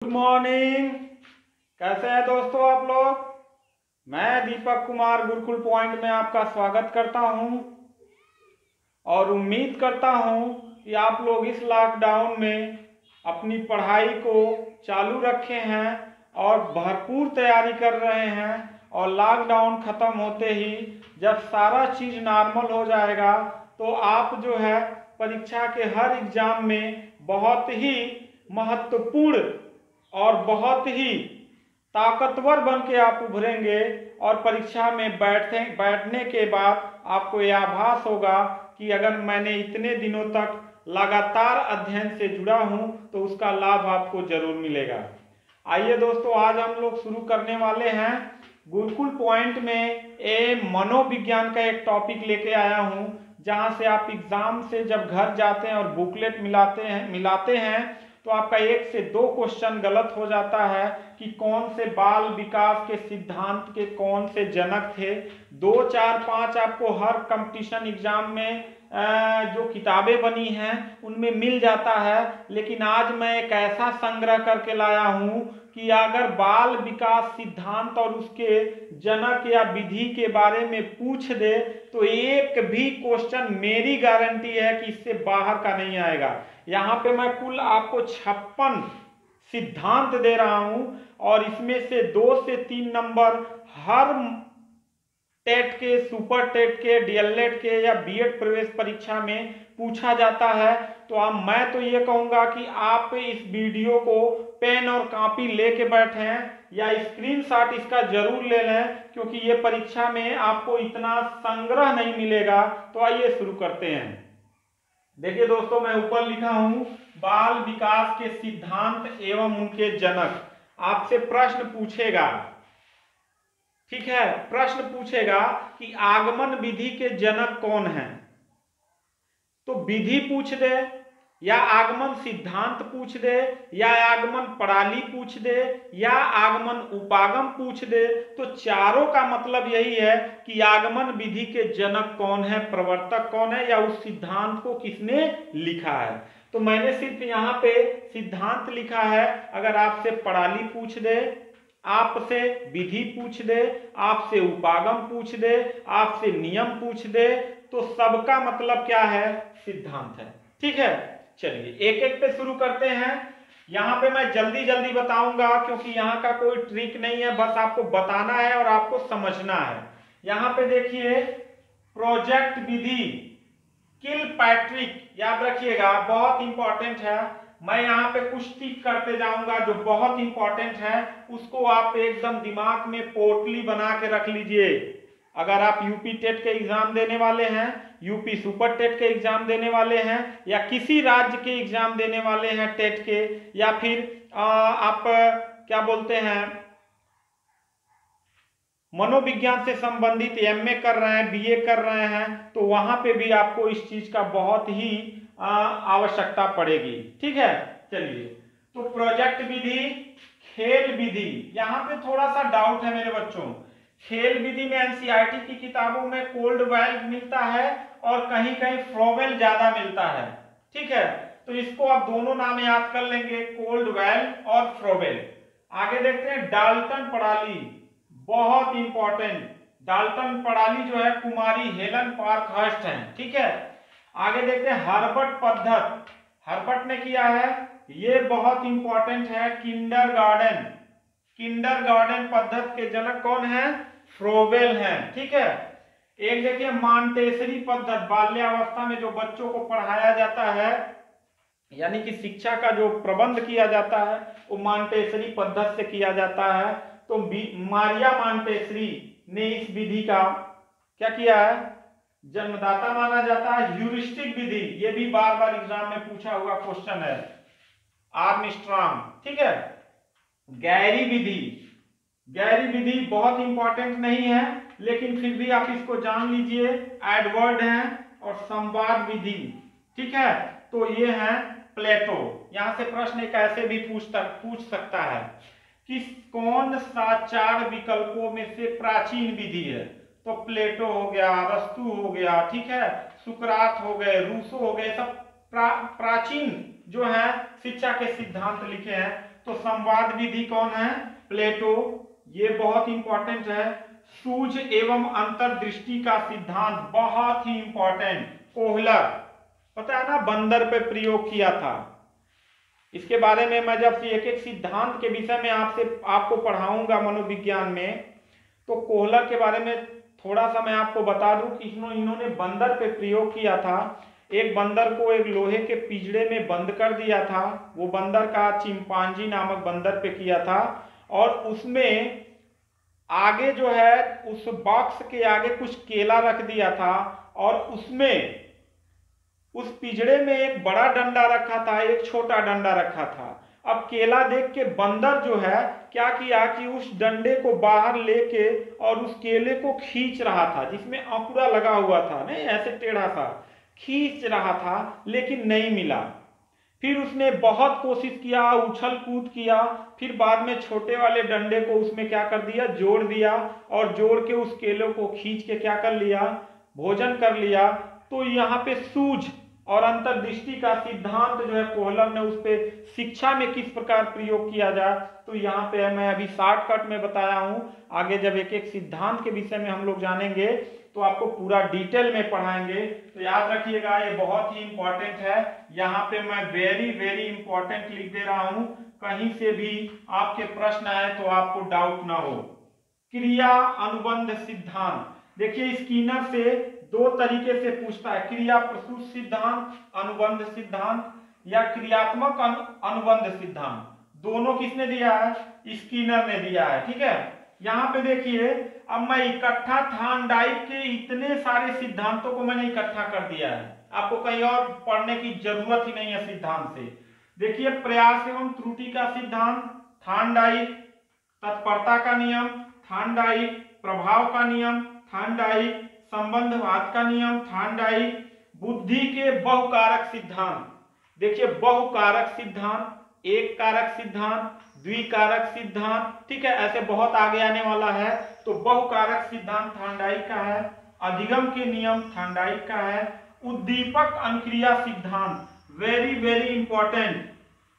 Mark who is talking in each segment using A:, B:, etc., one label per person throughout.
A: Good morning. कैसे हैं दोस्तों आप लोग। मैं दीपक कुमार गुरुकुल पॉइंट में आपका स्वागत करता हूं और उम्मीद करता हूं कि आप लोग इस लॉकडाउन में अपनी पढ़ाई को चालू रखे हैं और भरपूर तैयारी कर रहे हैं। और लॉकडाउन ख़त्म होते ही जब सारा चीज़ नॉर्मल हो जाएगा तो आप जो है परीक्षा के हर एग्ज़ाम में बहुत ही महत्वपूर्ण और बहुत ही ताकतवर बन के आप उभरेंगे। और परीक्षा में बैठने के बाद आपको यह आभास होगा कि अगर मैंने इतने दिनों तक लगातार अध्ययन से जुड़ा हूं तो उसका लाभ आपको जरूर मिलेगा। आइए दोस्तों, आज हम लोग शुरू करने वाले हैं गुरुकुल पॉइंट में मनोविज्ञान का एक टॉपिक लेके आया हूं, जहां से आप एग्जाम से जब घर जाते हैं और बुकलेट मिलाते हैं तो आपका 1 से 2 क्वेश्चन गलत हो जाता है कि कौन से बाल विकास के सिद्धांत के कौन से जनक थे। 2, 4, 5 आपको हर कंपटीशन एग्जाम में जो किताबें बनी हैं उनमें मिल जाता है। लेकिन आज मैं एक ऐसा संग्रह करके लाया हूं कि अगर बाल विकास सिद्धांत और उसके जनक या विधि के बारे में पूछ दे तो एक भी क्वेश्चन मेरी गारंटी है कि इससे बाहर का नहीं आएगा। यहाँ पे मैं कुल आपको 56 सिद्धांत दे रहा हूं और इसमें से 2 से 3 नंबर हर टेट के, सुपर टेट के, डीएलएड के या बीएड प्रवेश परीक्षा में पूछा जाता है। तो मैं तो ये कहूंगा कि आप इस वीडियो को पेन और कॉपी लेके बैठें या स्क्रीनशॉट इसका जरूर ले लें, क्योंकि ये परीक्षा में आपको इतना संग्रह नहीं मिलेगा। तो आइए शुरू करते हैं। देखिए दोस्तों, मैं ऊपर लिखा हूं बाल विकास के सिद्धांत एवं उनके जनक। आपसे प्रश्न पूछेगा, ठीक है, प्रश्न पूछेगा कि आगमन विधि के जनक कौन हैं। तो विधि पूछ दे या आगमन सिद्धांत पूछ दे या आगमन प्रणाली पूछ दे या आगमन उपागम पूछ दे, तो चारों का मतलब यही है कि आगमन विधि के जनक कौन है, प्रवर्तक कौन है, या उस सिद्धांत को किसने लिखा है। तो मैंने सिर्फ यहाँ पे सिद्धांत लिखा है। अगर आपसे प्रणाली पूछ दे, आपसे विधि पूछ दे, आपसे उपागम पूछ दे, आपसे नियम पूछ दे, तो सबका मतलब क्या है, सिद्धांत है। ठीक है, चलिए एक एक पे शुरू करते हैं। यहाँ पे मैं जल्दी जल्दी बताऊंगा क्योंकि यहाँ का कोई ट्रिक नहीं है, बस आपको बताना है और आपको समझना है। यहाँ पे देखिए प्रोजेक्ट विधि, किलपैट्रिक, याद रखिएगा, बहुत इंपॉर्टेंट है। मैं यहाँ पे कुछ टिक करते जाऊंगा जो बहुत इंपॉर्टेंट है, उसको आप एकदम दिमाग में पोटली बना के रख लीजिए। अगर आप यूपी टेट के एग्जाम देने वाले हैं, यूपी सुपर टेट के एग्जाम देने वाले हैं, या किसी राज्य के एग्जाम देने वाले हैं टेट के, या फिर आप क्या बोलते हैं मनोविज्ञान से संबंधित एमए कर रहे हैं, बीए कर रहे हैं, तो वहां पे भी आपको इस चीज का बहुत ही आवश्यकता पड़ेगी। ठीक है, चलिए तो प्रोजेक्ट विधि, खेल विधि, यहाँ पे थोड़ा सा डाउट है मेरे बच्चों। खेल विधि में एनसीईआरटी की किताबों में कोल्डवेल मिलता है और कहीं कहीं फ्रोवेल ज्यादा मिलता है। ठीक है, तो इसको आप दोनों नाम याद कर लेंगे, कोल्डवेल और फ्रोवेल। आगे देखते हैं डाल्टन प्रणाली, बहुत इंपॉर्टेंट। डाल्टन प्रणाली जो है कुमारी हेलन पार्कहर्स्ट है। ठीक है, आगे देखते हैं हर्बर्ट पद्धत, हर्बर्ट ने किया है, ये बहुत इंपॉर्टेंट है। किंडरगार्टन, किंडरगार्टन पद्धत के जनक कौन है, फ्रोवेल हैं। ठीक है, एक देखिए मॉन्टेसरी पद्धत, बाल्यावस्था में जो बच्चों को पढ़ाया जाता है, यानी कि शिक्षा का जो प्रबंध किया जाता है वो मॉन्टेसरी पद्धत से किया जाता है। तो मारिया मॉन्टेसरी ने इस विधि का क्या किया है, जन्मदाता माना जाता है। ह्यूरिस्टिक विधि, ये भी बार बार एग्जाम में पूछा हुआ क्वेश्चन है, आर्मस्ट्रांग। ठीक है, गैरी विधि, गैरी विधि बहुत इंपॉर्टेंट नहीं है लेकिन फिर भी आप इसको जान लीजिए, एडवर्ड है। और संवाद विधि, ठीक है, तो ये है प्लेटो। यहां से प्रश्न एक ऐसे भी पूछ सकता है कि कौन सा 4 विकल्पों में से प्राचीन विधि है। तो प्लेटो हो गया, अरस्तु हो गया, ठीक है, सुकरात हो गए, रूसो हो गए, सब प्राचीन जो है शिक्षा के सिद्धांत लिखे हैं। तो संवाद विधि कौन है? प्लेटो। ये बहुत इंपॉर्टेंट है। सूझ एवं अंतर्दृष्टि का सिद्धांत बहुत ही इंपॉर्टेंट, कोहलर, पता है ना, बंदर पे प्रयोग किया था। इसके बारे में मैं जब एक एक सिद्धांत के विषय में आपको पढ़ाऊंगा मनोविज्ञान में, तो कोहलर के बारे में थोड़ा सा मैं आपको बता दूं कि इन्होंने बंदर पे प्रयोग किया था। एक बंदर को एक लोहे के पिंजरे में बंद कर दिया था। वो बंदर का चिंपांजी नामक बंदर पे किया था, और उसमें आगे जो है उस बॉक्स के आगे कुछ केला रख दिया था, और उसमें उस पिंजरे में एक बड़ा डंडा रखा था, एक छोटा डंडा रखा था। अब केला देख के बंदर जो है क्या किया कि उस डंडे को बाहर लेके और उस केले को खींच रहा था, जिसमें अंकुरा लगा हुआ था, नहीं ऐसे टेढ़ा सा खींच रहा था, लेकिन नहीं मिला। फिर उसने बहुत कोशिश किया, उछल कूद किया, फिर बाद में छोटे वाले डंडे को उसमें क्या कर दिया, जोड़ दिया, और जोड़ के उस केले को खींच के क्या कर लिया, भोजन कर लिया। तो यहाँ पे सूझ और अंतर्दृष्टि का सिद्धांत जो है कोहलर ने उस पे शिक्षा में किस प्रकार प्रयोग किया जाए, तो यहाँ पे मैं अभी शॉर्टकट में बताया हूँ। आगे जब एक एक सिद्धांत के विषय में हम लोग जानेंगे तो आपको पूरा डिटेल में पढ़ाएंगे। तो याद रखिएगा, ये बहुत ही इंपॉर्टेंट है। यहाँ पे मैं वेरी वेरी इंपॉर्टेंट लिख दे रहा हूँ, कहीं से भी आपके प्रश्न आए तो आपको डाउट ना हो। क्रिया अनुबंध सिद्धांत, देखिए स्किनर से दो तरीके से पूछता है, क्रिया प्रसूत सिद्धांत, अनुबंध सिद्धांत, या क्रियात्मक अनुबंध सिद्धांत। दोनों किसने दिया है? स्किनर ने दिया है। ठीक है, यहाँ पे देखिए, अब मैं इकट्ठा थॉर्नडाइक के इतने सारे सिद्धांतों को मैंने इकट्ठा कर दिया है, आपको कहीं और पढ़ने की जरूरत ही नहीं है सिद्धांत से। देखिए, प्रयास एवं त्रुटि का सिद्धांत थॉर्नडाइक, तत्परता का नियम थॉर्नडाइक, प्रभाव का नियम थॉर्नडाइक, संबंधवाद का नियम थॉर्नडाइक, बुद्धि के बहुकारक सिद्धांत। देखिए, बहुकारक सिद्धांत, एक कारक सिद्धांत, द्विकारक सिद्धांत, ठीक है, ऐसे बहुत आगे आने वाला है। तो बहुकारक सिद्धांत थॉर्नडाइक का है, अधिगम के नियम थॉर्नडाइक का है, उद्दीपक अनुक्रिया सिद्धांत, वेरी वेरी इंपॉर्टेंट।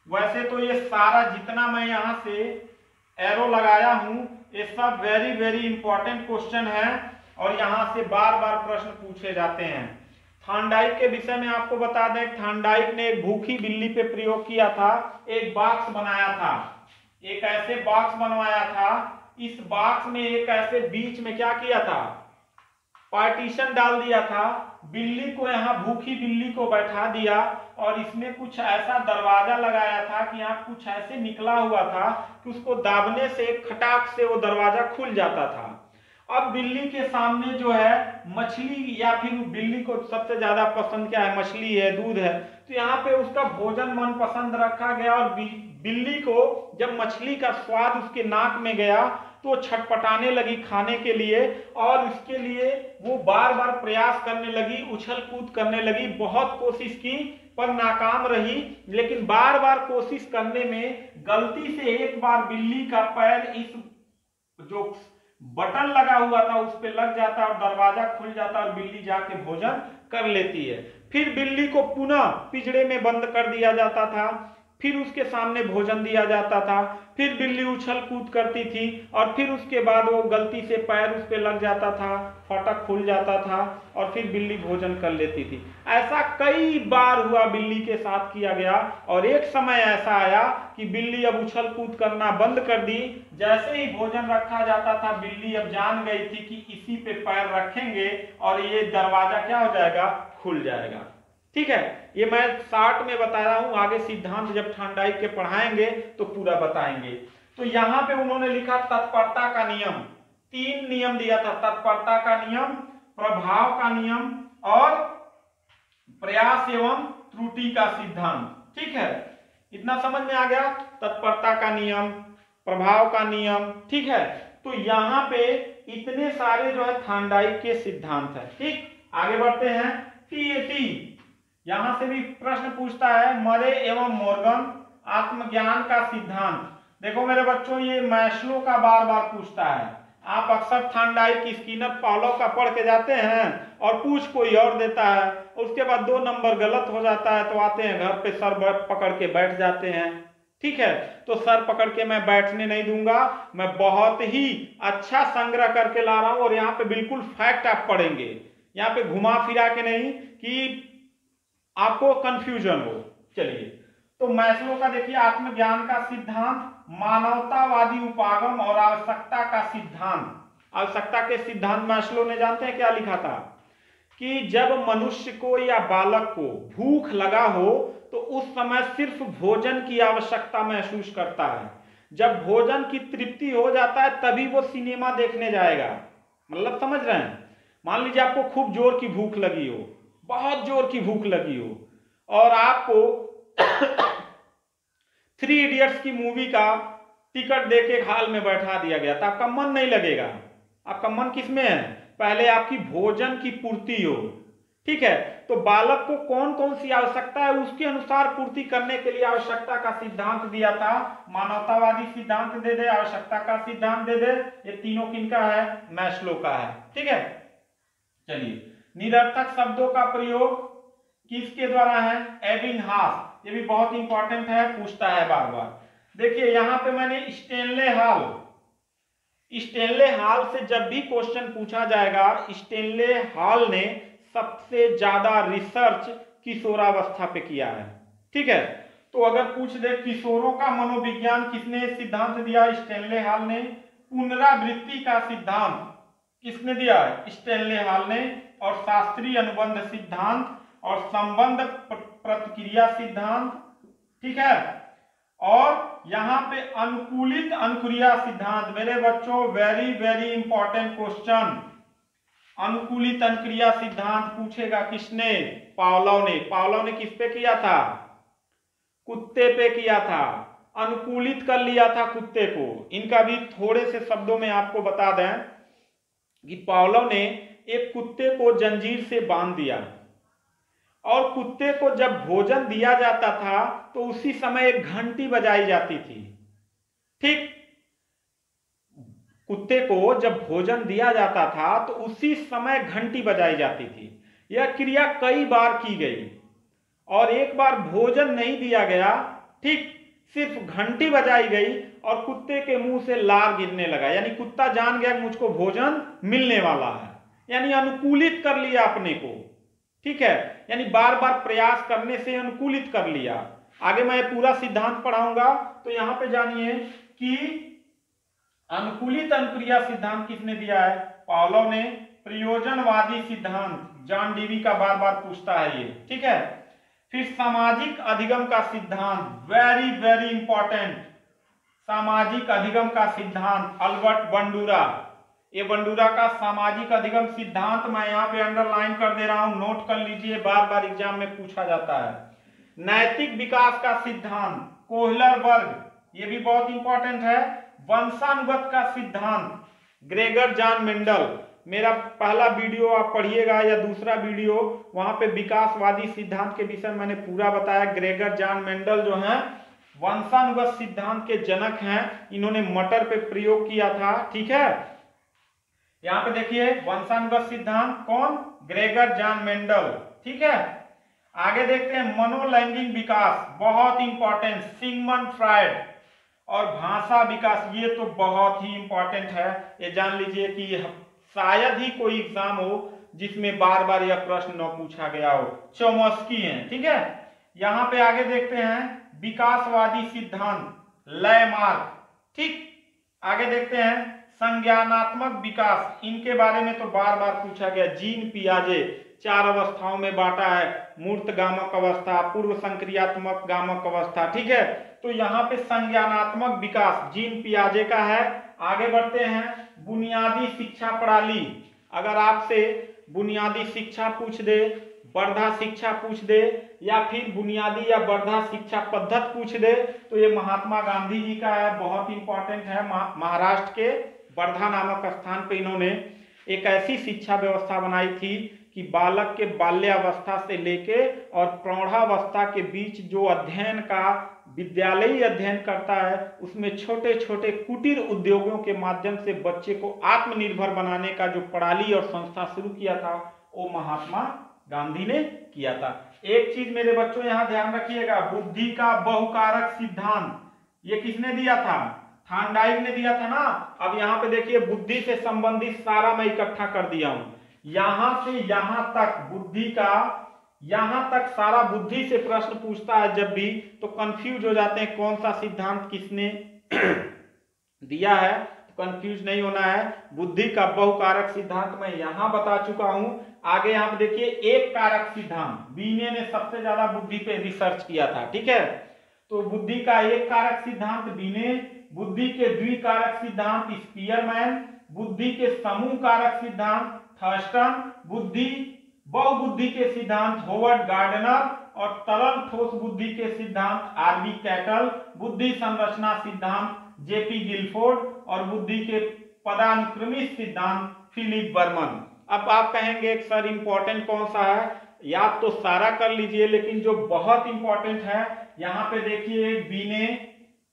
A: वैसे तो ये सारा जितना मैं यहाँ से एरो लगाया हूं, ये सब वेरी वेरी इंपॉर्टेंट क्वेश्चन है, और यहाँ से बार बार प्रश्न पूछे जाते हैं। थॉर्नडाइक के विषय में आपको बता दें, थॉर्नडाइक ने एक भूखी बिल्ली पे प्रयोग किया था, एक बॉक्स बनाया था, एक ऐसे बॉक्स बनवाया था, इस बॉक्स में एक ऐसे बीच में क्या किया था, पार्टीशन डाल दिया था, बिल्ली को यहाँ भूखी बिल्ली को बैठा दिया, और इसमें कुछ ऐसा दरवाजा लगाया था कि यहाँ कुछ ऐसे निकला हुआ था कि उसको दाबने से खटाक से वो दरवाजा खुल जाता था। अब बिल्ली के सामने जो है मछली, या फिर बिल्ली को सबसे ज्यादा पसंद क्या है, मछली है, दूध है, तो यहाँ पे उसका भोजन मनपसंद रखा गया, और बिल्ली को जब मछली का स्वाद उसके नाक में गया तो छटपटाने लगी खाने के लिए, और इसके लिए वो बार बार प्रयास करने लगी, उछल कूद करने लगी, बहुत कोशिश की पर नाकाम रही। लेकिन बार बार कोशिश करने में गलती से एक बार बिल्ली का पैर इस जो बटन लगा हुआ था उस पर लग जाता और दरवाजा खुल जाता और बिल्ली जाके भोजन कर लेती है। फिर बिल्ली को पुनः पिंजरे में बंद कर दिया जाता था, फिर उसके सामने भोजन दिया जाता था, फिर बिल्ली उछल कूद करती थी, और फिर उसके बाद वो गलती से पैर उस पर लग जाता था, फाटक खुल जाता था, और फिर बिल्ली भोजन कर लेती थी। ऐसा कई बार हुआ, बिल्ली के साथ किया गया, और एक समय ऐसा आया कि बिल्ली अब उछल कूद करना बंद कर दी। जैसे ही भोजन रखा जाता था, बिल्ली अब जान गई थी कि इसी पे पैर रखेंगे और ये दरवाजा क्या हो जाएगा, खुल जाएगा। ठीक है, ये मैं शॉर्ट में बता रहा हूं, आगे सिद्धांत जब थॉर्नडाइक के पढ़ाएंगे तो पूरा बताएंगे। तो यहाँ पे उन्होंने लिखा तत्परता का नियम, 3 नियम दिया था, तत्परता का नियम, प्रभाव का नियम, और प्रयास एवं त्रुटि का सिद्धांत। ठीक है, इतना समझ में आ गया, तत्परता का नियम, प्रभाव का नियम। ठीक है, तो यहाँ पे इतने सारे जो है थॉर्नडाइक के सिद्धांत है। ठीक, आगे बढ़ते हैं। टीएटी, यहां से भी प्रश्न पूछता है, मरे एवं मॉर्गन आत्मज्ञान का सिद्धांत। देखो मेरे बच्चों, ये मैस्लो का बार बार पूछता है। आप अक्सर थॉर्नडाइक, स्किनर, पावलोव का पढ़ के जाते हैं और पूछ कोई और देता है, उसके बाद 2 नंबर गलत हो जाता है, तो आते हैं घर पे सर पकड़ के बैठ जाते हैं। ठीक है, तो सर पकड़ के मैं बैठने नहीं दूंगा। मैं बहुत ही अच्छा संग्रह करके ला रहा हूं और यहाँ पे बिल्कुल फैक्ट आप पढ़ेंगे, यहाँ पे घुमा फिरा के नहीं कि आपको कंफ्यूजन हो। चलिए, तो मैस्लो का देखिए आत्मज्ञान का सिद्धांत, मानवतावादी उपागम और आवश्यकता का सिद्धांत। आवश्यकता के सिद्धांत मैस्लो ने जानते हैं क्या लिखा था कि जब मनुष्य को या बालक को भूख लगा हो तो उस समय सिर्फ भोजन की आवश्यकता महसूस करता है। जब भोजन की तृप्ति हो जाता है तभी वो सिनेमा देखने जाएगा। मतलब समझ रहे हैं, मान लीजिए आपको खूब जोर की भूख लगी हो, बहुत जोर की भूख लगी हो और आपको 3 इडियट्स की मूवी का टिकट देके हाल में बैठा दिया गया, तो आपका मन नहीं लगेगा। आपका मन किसमें है? पहले आपकी भोजन की पूर्ति हो। ठीक है, तो बालक को कौन कौन सी आवश्यकता है उसके अनुसार पूर्ति करने के लिए आवश्यकता का सिद्धांत दिया था। मानवतावादी सिद्धांत दे दे, आवश्यकता का सिद्धांत दे दे, ये तीनों किनका है? मैस्लो का है। ठीक है, चलिए, निरर्थक शब्दों का प्रयोग किसके द्वारा है? एबिंगहास। ये भी बहुत इंपॉर्टेंट है, पूछता है बार बार। देखिए यहां पे मैंने स्टेनले हाल से जब भी क्वेश्चन पूछा जाएगा, स्टेनले हाल ने सबसे ज्यादा रिसर्च किशोरावस्था पे किया है। ठीक है, तो अगर पूछ दे किशोरों का मनोविज्ञान किसने सिद्धांत दिया? स्टेनले हाल ने। पुनरावृत्ति का सिद्धांत किसने दिया? स्टेनले हाल ने। और शास्त्रीय अनुबंध सिद्धांत और संबंध प्रतिक्रिया सिद्धांत। ठीक है, और यहां पे अनुकूलित अनुक्रिया सिद्धांत। मेरे बच्चों, वेरी वेरी इंपॉर्टेंट क्वेश्चन। अनुकूलित अनुक्रिया सिद्धांत पूछेगा किसने? पावलोव ने। पावलोव ने किस पे किया था? कुत्ते पे किया था, अनुकूलित कर लिया था कुत्ते को। इनका भी थोड़े से शब्दों में आपको बता दें कि पावलोव ने एक कुत्ते को जंजीर से बांध दिया और कुत्ते को जब भोजन दिया जाता था तो उसी समय एक घंटी बजाई जाती थी। ठीक, कुत्ते को जब भोजन दिया जाता था तो उसी समय घंटी बजाई जाती थी। यह क्रिया कई बार की गई और एक बार भोजन नहीं दिया गया, ठीक, सिर्फ घंटी बजाई गई और कुत्ते के मुंह से लार गिरने लगा। यानी कुत्ता जान गया मुझको भोजन मिलने वाला है, यानी अनुकूलित कर लिया अपने को। ठीक है, यानी बार बार प्रयास करने से अनुकूलित कर लिया। आगे मैं पूरा सिद्धांत पढ़ाऊंगा, तो यहां पे जानिए कि अनुकूलित अनुक्रिया सिद्धांत किसने दिया है? पावलोव ने। प्रयोजनवादी सिद्धांत जॉन डीवी का बार बार पूछता है ये। ठीक है, फिर सामाजिक अधिगम का सिद्धांत, वेरी वेरी इंपॉर्टेंट। सामाजिक अधिगम का सिद्धांत अल्बर्ट बंडूरा। ये बंडूरा का सामाजिक अधिगम सिद्धांत मैं यहाँ पे अंडरलाइन कर दे रहा हूं, नोट कर लीजिए, बार बार एग्जाम में पूछा जाता है। नैतिक विकास का सिद्धांत कोहलर वर्ग, ये भी बहुत इंपॉर्टेंट है। वंशानुगत का सिद्धांत ग्रेगर जॉन मेंडल। मेरा पहला वीडियो आप पढ़िएगा या दूसरा वीडियो, वहां पे विकासवादी सिद्धांत के विषय मैंने पूरा बताया। ग्रेगर जॉन मेंडल जो है वंशानुगत सिद्धांत के जनक हैं, इन्होंने मटर पे प्रयोग किया था। ठीक है, यहां पे देखिए वंशानुगत सिद्धांत कौन? Gregor John Mendel. ठीक है, आगे देखते हैं मनोलैंगिक विकास, बहुत इंपॉर्टेंट, सिगमंड फ्रायड। और भाषा विकास, ये तो बहुत ही इंपॉर्टेंट है, ये जान लीजिए कि शायद ही कोई एग्जाम हो जिसमें बार बार यह प्रश्न न पूछा गया हो। चोमस्की है। ठीक है, यहां पे आगे देखते हैं विकासवादी सिद्धांत लैमार्क। ठीक, आगे देखते हैं संज्ञानात्मक विकास, इनके बारे में तो बार बार पूछा गया। जीन पियाजे 4 अवस्थाओं में बांटा है, मूर्त गामक अवस्था, पूर्व संक्रियात्मक गामक अवस्था। ठीक है, तो यहाँ पे संज्ञानात्मक विकास जीन पियाजे का है। आगे बढ़ते हैं बुनियादी शिक्षा प्रणाली। अगर आपसे बुनियादी शिक्षा पूछ दे, वर्धा शिक्षा पूछ दे, या फिर बुनियादी या वर्धा शिक्षा पद्धति पूछ दे, तो ये महात्मा गांधी जी का है, बहुत इंपॉर्टेंट है। महाराष्ट्र के वर्धा नामक स्थान पे इन्होंने एक ऐसी शिक्षा व्यवस्था बनाई थी कि बालक के बाल्यावस्था से लेके और प्रौढ़ावस्था के बीच जो अध्ययन का विद्यालयी अध्ययन करता है, उसमें छोटे छोटे कुटीर उद्योगों के माध्यम से बच्चे को आत्मनिर्भर बनाने का जो प्रणाली और संस्था शुरू किया था, वो महात्मा गांधी ने किया था। एक चीज मेरे बच्चों यहां ध्यान रखिएगा, बुद्धि का बहुकारक सिद्धांत, ये किसने दिया था? थॉर्नडाइक ने दिया था ना। अब यहाँ पे देखिए बुद्धि से संबंधित सारा मैं इकट्ठा कर दिया हूं, यहां से यहां तक बुद्धि का, यहां तक सारा बुद्धि से प्रश्न पूछता है जब भी, तो कंफ्यूज हो जाते हैं कौन सा सिद्धांत किसने दिया है। तो कंफ्यूज नहीं होना है। बुद्धि का बहुकारक सिद्धांत मैं यहां बता चुका हूं। आगे यहाँ पे देखिए एक कारक सिद्धांत, बीने ने सबसे ज्यादा बुद्धि पे रिसर्च किया था, ठीक है। तो बुद्धि का एक कारक सिद्धांत बीने, बुद्धि के द्विकारक सिद्धांत स्पीयरमैन, बुद्धि के समूह कारक सिद्धांत थर्स्टन, बुद्धि बहुबुद्धि के सिद्धांत होवर्ड गार्डनर, और तरल ठोस बुद्धि के सिद्धांत आरबी कैटल, बुद्धि संरचना सिद्धांत जेपी गिलफोर्ड, और बुद्धि के पदानुक्रमित सिद्धांत फिलिप बर्मन। अब आप कहेंगे सर इंपॉर्टेंट कौन सा है? याद तो सारा कर लीजिए, लेकिन जो बहुत इंपॉर्टेंट है यहाँ पे देखिए, एक बीने,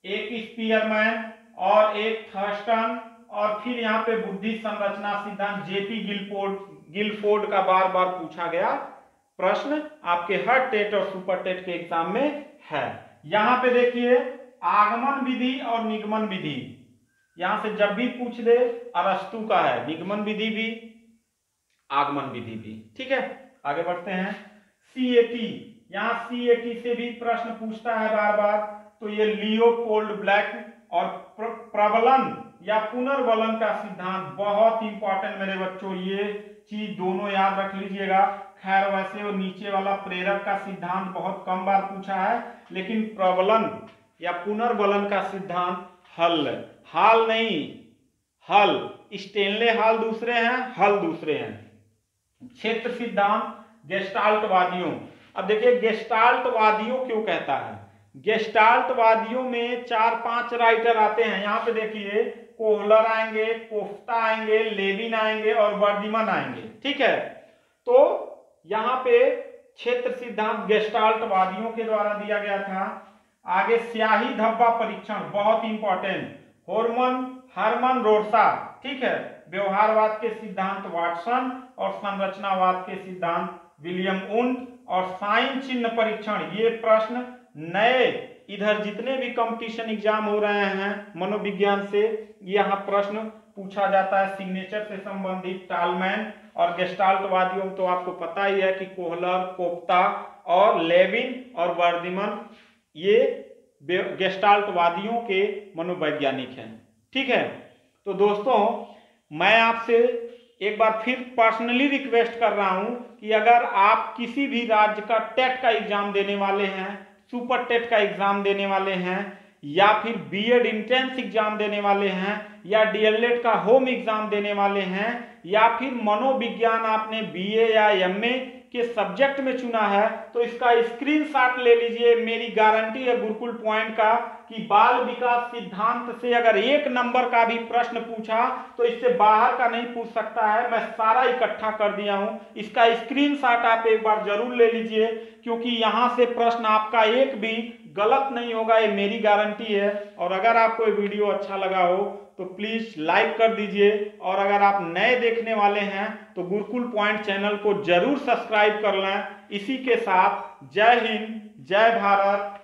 A: एक स्पीयरमैन और एक थर्स्टन, और फिर यहाँ पे बुद्धि संरचना सिद्धांत जेपी गिलफोर्ड का बार बार पूछा गया प्रश्न आपके हर टेट और सुपर टेट के एग्जाम में है। यहाँ पे देखिए आगमन विधि और निगमन विधि, यहां से जब भी पूछ दे अरस्तु का है, निगमन विधि भी आगमन विधि भी, ठीक है। आगे बढ़ते हैं। सीएटी, यहाँ सीएटी से भी प्रश्न पूछता है बार बार, तो ये लियोपोल्ड ब्लैक और प्रबलन या पुनर्वलन का सिद्धांत बहुत इंपॉर्टेंट मेरे बच्चों, ये चीज दोनों याद रख लीजिएगा। खैर वैसे वो नीचे वाला प्रेरक का सिद्धांत बहुत कम बार पूछा है, लेकिन प्रबलन या पुनर्वलन का सिद्धांत हाल नहीं, हल, स्टेनले हाल दूसरे हैं, हल दूसरे हैं। क्षेत्र सिद्धांत गेस्टाल्टवादियों, अब देखिए गेस्टाल्टवादियों क्यों कहता है? गेस्टाल्टवादियों में 4-5 राइटर आते हैं। यहाँ पे देखिए कोहलर आएंगे, कोफ्ता आएंगे, लेविन आएंगे और वर्दिमन आएंगे, ठीक है। तो यहाँ पे क्षेत्र सिद्धांत गेस्टाल्टवादियों के द्वारा दिया गया था। आगे स्याही धब्बा परीक्षण बहुत इंपॉर्टेंट, हरमन रोरसा, ठीक है। व्यवहारवाद के सिद्धांत वाटसन और संरचनावाद के सिद्धांत विलियम उंट, और साइन चिन्ह परीक्षण, ये प्रश्न नए इधर जितने भी कंपटीशन एग्जाम हो रहे हैं मनोविज्ञान से, यहाँ प्रश्न पूछा जाता है सिग्नेचर से संबंधित। टालमैन और गेस्टाल्टवादियों तो आपको पता ही है कि कोहलर, कोफ्ता और लेविन और वर्दिमन ये गेस्टाल्टवादियों के मनोवैज्ञानिक हैं, ठीक है। तो दोस्तों मैं आपसे एक बार फिर पर्सनली रिक्वेस्ट कर रहा हूं कि अगर आप किसी भी राज्य का टेट का एग्जाम देने वाले हैं, सुपर टेट का एग्जाम देने वाले हैं, या फिर बीएड इंट्रेंस एग्जाम देने वाले हैं, या डीएलएड का होम एग्जाम देने वाले हैं, या फिर मनोविज्ञान आपने बीए या एमए के सब्जेक्ट में चुना है, तो इसका स्क्रीनशॉट ले लीजिए। मेरी गारंटी है गुरुकुल पॉइंट का कि बाल विकास सिद्धांत से अगर 1 नंबर का भी प्रश्न पूछा तो इससे बाहर का नहीं पूछ सकता है। मैं सारा इकट्ठा कर दिया हूं, इसका स्क्रीनशॉट आप एक बार जरूर ले लीजिए, क्योंकि यहां से प्रश्न आपका एक भी गलत नहीं होगा, ये मेरी गारंटी है। और अगर आपको ये वीडियो अच्छा लगा हो तो प्लीज लाइक कर दीजिए, और अगर आप नए देखने वाले हैं तो गुरुकुल पॉइंट चैनल को जरूर सब्सक्राइब कर लें। इसी के साथ जय हिंद, जय भारत।